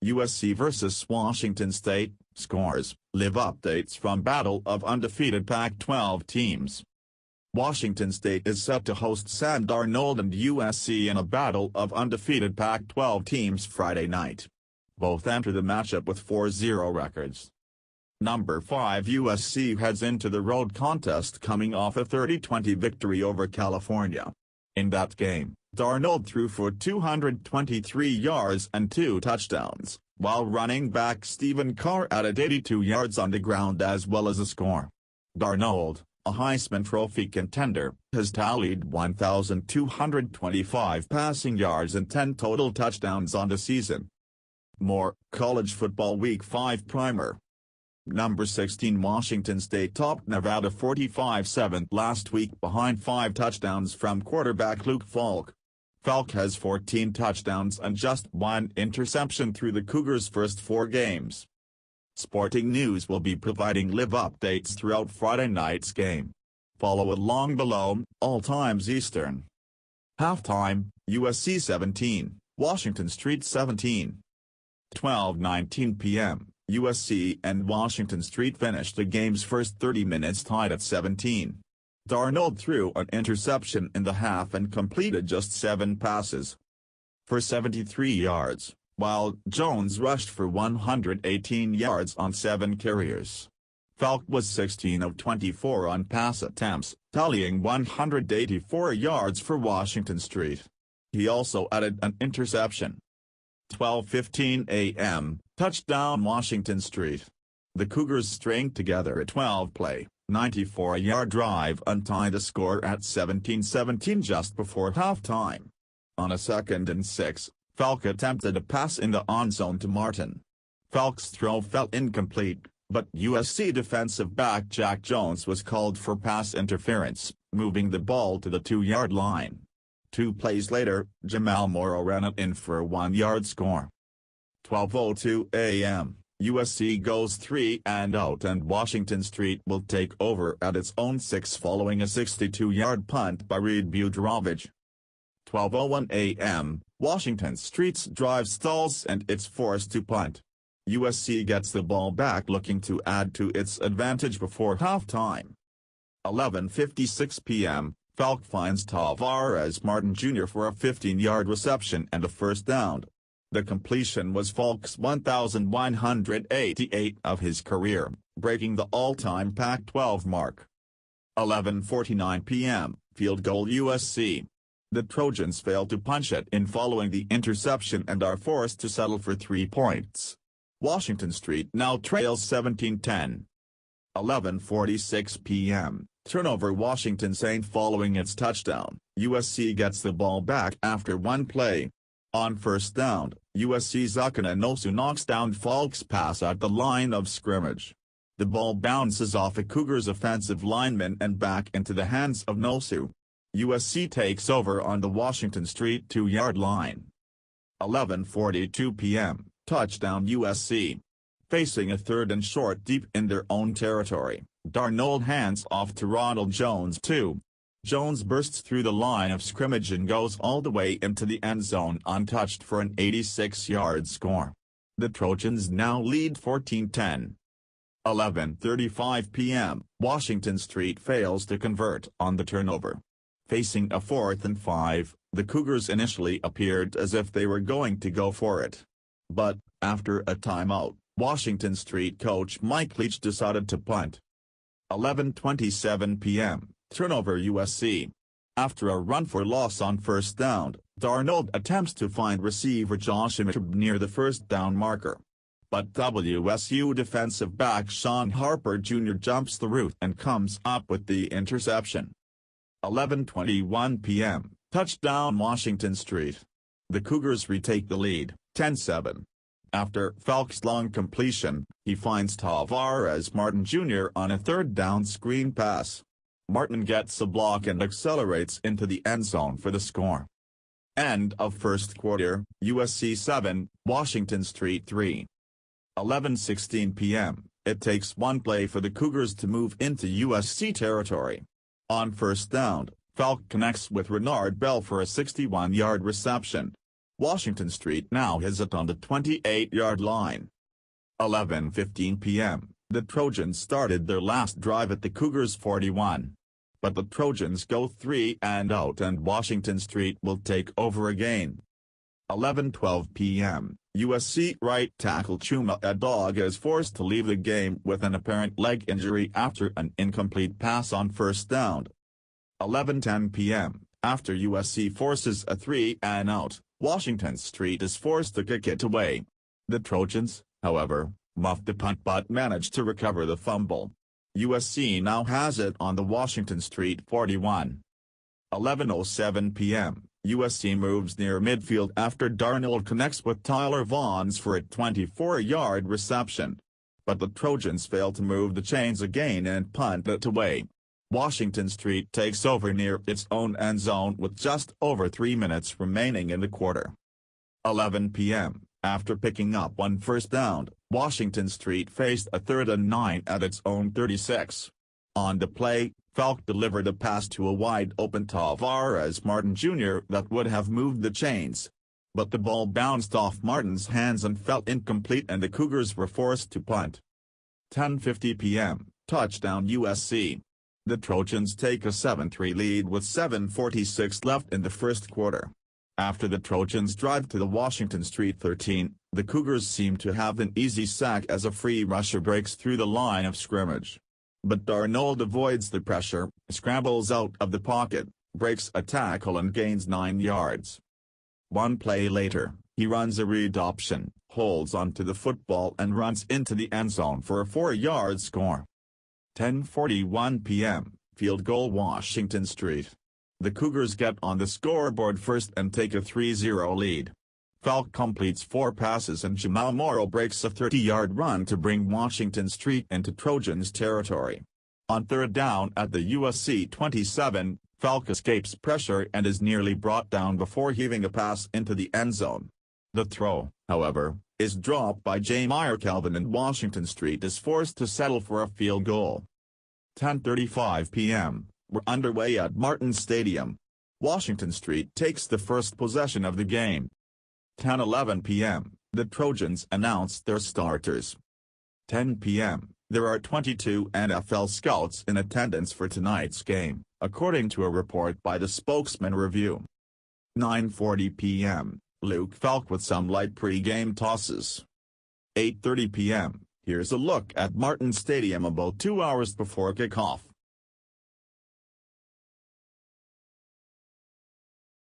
USC vs Washington State, scores, live updates from Battle of Undefeated Pac-12 teams. Washington State is set to host Sam Darnold and USC in a battle of undefeated Pac-12 teams Friday night. Both enter the matchup with 4-0 records. Number 5 USC heads into the road contest coming off a 30-20 victory over California. In that game, Darnold threw for 223 yards and 2 touchdowns, while running back Stephen Carr added 82 yards on the ground as well as a score. Darnold, a Heisman Trophy contender, has tallied 1,225 passing yards and 10 total touchdowns on the season. More, College Football Week 5 Primer. Number 16 Washington State topped Nevada 45-7 last week behind 5 touchdowns from quarterback Luke Falk. Falk has 14 touchdowns and just 1 interception through the Cougars' first 4 games. Sporting News will be providing live updates throughout Friday night's game. Follow along below, all times Eastern. Halftime, USC 17, Washington Street 17. 12:19 p.m., USC and Washington Street finished the game's first 30 minutes tied at 17. Darnold threw an interception in the half and completed just 7 passes for 73 yards, while Jones rushed for 118 yards on 7 carries. Falk was 16 of 24 on pass attempts, tallying 184 yards for Washington Street. He also added an interception. 12:15 a.m., touchdown Washington Street. The Cougars string together a 12-play, 94-yard drive and tied the score at 17-17 just before halftime. On a 2nd and 6, Falk attempted a pass in the end zone to Martin. Falk's throw fell incomplete, but USC defensive back Jack Jones was called for pass interference, moving the ball to the 2-yard line. 2 plays later, Jamal Morrow ran it in for a 1-yard score. 12:02 a.m., USC goes 3 and out and Washington Street will take over at its own 6 following a 62-yard punt by Reed Buterovich. 12:01 a.m., Washington Street's drive stalls and it's forced to punt. USC gets the ball back looking to add to its advantage before halftime. 11:56 p.m., Falk finds Tavares Martin Jr. for a 15-yard reception and a first down. The completion was Falk's 1,188 of his career, breaking the all-time Pac-12 mark. 11:49 p.m., field goal USC. The Trojans fail to punch it in following the interception and are forced to settle for 3 points. Washington Street now trails 17-10. 11:46 p.m., turnover Washington State following its touchdown, USC gets the ball back after 1 play. On first down, USC's Akana knocks down Falk's pass at the line of scrimmage. The ball bounces off a Cougars offensive lineman and back into the hands of Nosu. USC takes over on the Washington Street 2-yard line. 11:42 p.m., touchdown USC. Facing a 3rd and short deep in their own territory, Darnold hands off to Ronald Jones 2. Jones bursts through the line of scrimmage and goes all the way into the end zone untouched for an 86-yard score. The Trojans now lead 14-10. 11:35 p.m., Washington Street fails to convert on the turnover. Facing a 4th and 5, the Cougars initially appeared as if they were going to go for it. But, after a timeout, Washington Street coach Mike Leach decided to punt. 11:27 p.m., turnover USC. After a run for loss on first down, Darnold attempts to find receiver Josh Imtrib near the first down marker. But WSU defensive back Sean Harper Jr. jumps the route and comes up with the interception. 11:21 p.m., touchdown Washington Street. The Cougars retake the lead, 10-7. After Falk's long completion, he finds Tavares Martin Jr. on a 3rd down screen pass. Martin gets a block and accelerates into the end zone for the score. End of first quarter, USC 7, Washington Street 3. 11:16 p.m., it takes 1 play for the Cougars to move into USC territory. On first down, Falk connects with Renard Bell for a 61-yard reception. Washington Street now has it on the 28-yard line. 11:15 p.m., the Trojans started their last drive at the Cougars' 41. But the Trojans go 3 and out and Washington Street will take over again. 11:12 p.m., USC right tackle Chuma Edoga is forced to leave the game with an apparent leg injury after an incomplete pass on first down. 11:10 p.m., after USC forces a 3 and out, Washington Street is forced to kick it away. The Trojans, however, muffed the punt but managed to recover the fumble. USC now has it on the Washington Street 41. 11:07 p.m., USC moves near midfield after Darnold connects with Tyler Vaughns for a 24-yard reception. But the Trojans fail to move the chains again and punt it away. Washington Street takes over near its own end zone with just over 3 minutes remaining in the quarter. 11 p.m., after picking up one first down, Washington Street faced a 3rd and 9 at its own 36. On the play, Falk delivered a pass to a wide-open Tavares Martin Jr. that would have moved the chains. But the ball bounced off Martin's hands and fell incomplete and the Cougars were forced to punt. 10:50 p.m., touchdown USC. The Trojans take a 7-3 lead with 7:46 left in the first quarter. After the Trojans drive to the Washington Street 13, the Cougars seem to have an easy sack as a free rusher breaks through the line of scrimmage. But Darnold avoids the pressure, scrambles out of the pocket, breaks a tackle and gains 9 yards. One play later, he runs a read option, holds onto the football and runs into the end zone for a 4-yard score. 10:41 p.m., field goal Washington Street. The Cougars get on the scoreboard first and take a 3-0 lead. Falk completes 4 passes and Jamal Morrow breaks a 30-yard run to bring Washington Street into Trojans territory. On 3rd down at the USC 27, Falk escapes pressure and is nearly brought down before heaving a pass into the end zone. The throw, however, is dropped by Jamire Calvin and Washington Street is forced to settle for a field goal. 10:35 p.m., we're underway at Martin Stadium. Washington Street takes the first possession of the game. 10:11 p.m., the Trojans announce their starters. 10 p.m., there are 22 NFL scouts in attendance for tonight's game, according to a report by the Spokesman Review. 9:40 p.m., Luke Falk with some light pre-game tosses. 8:30 p.m., here's a look at Martin Stadium about 2 hours before kickoff.